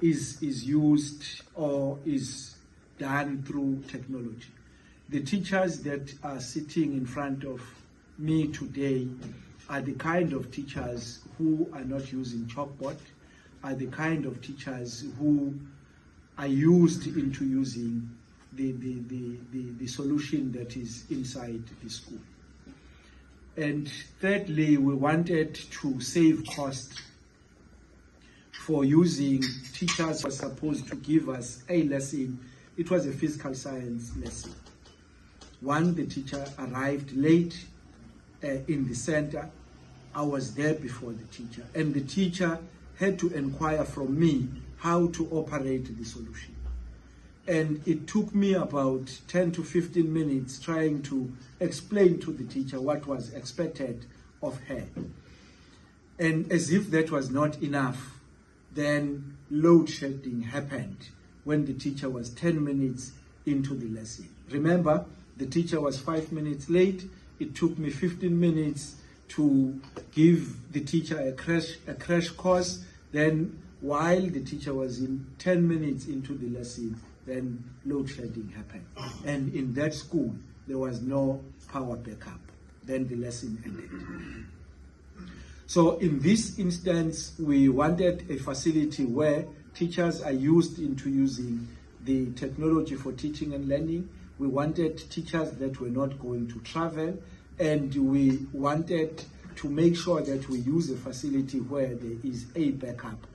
is used or is done through technology. The teachers that are sitting in front of me today are the kind of teachers who are not using chalkboard, are the kind of teachers who are used into using the solution that is inside the school. And thirdly, we wanted to save cost for using teachers who were supposed to give us a lesson. It was a physical science lesson. One, the teacher arrived late in the center. I was there before the teacher, and the teacher had to inquire from me how to operate the solution. And it took me about 10 to 15 minutes trying to explain to the teacher what was expected of her. And as if that was not enough, then load shedding happened when the teacher was 10 minutes into the lesson. Remember, the teacher was 5 minutes late. It took me 15 minutes to give the teacher a crash course. Then while the teacher was in 10 minutes into the lesson, then load shedding happened. And in that school, there was no power backup. Then the lesson ended. So in this instance, we wanted a facility where teachers are used into using the technology for teaching and learning. We wanted teachers that were not going to travel, and we wanted to make sure that we use a facility where there is a backup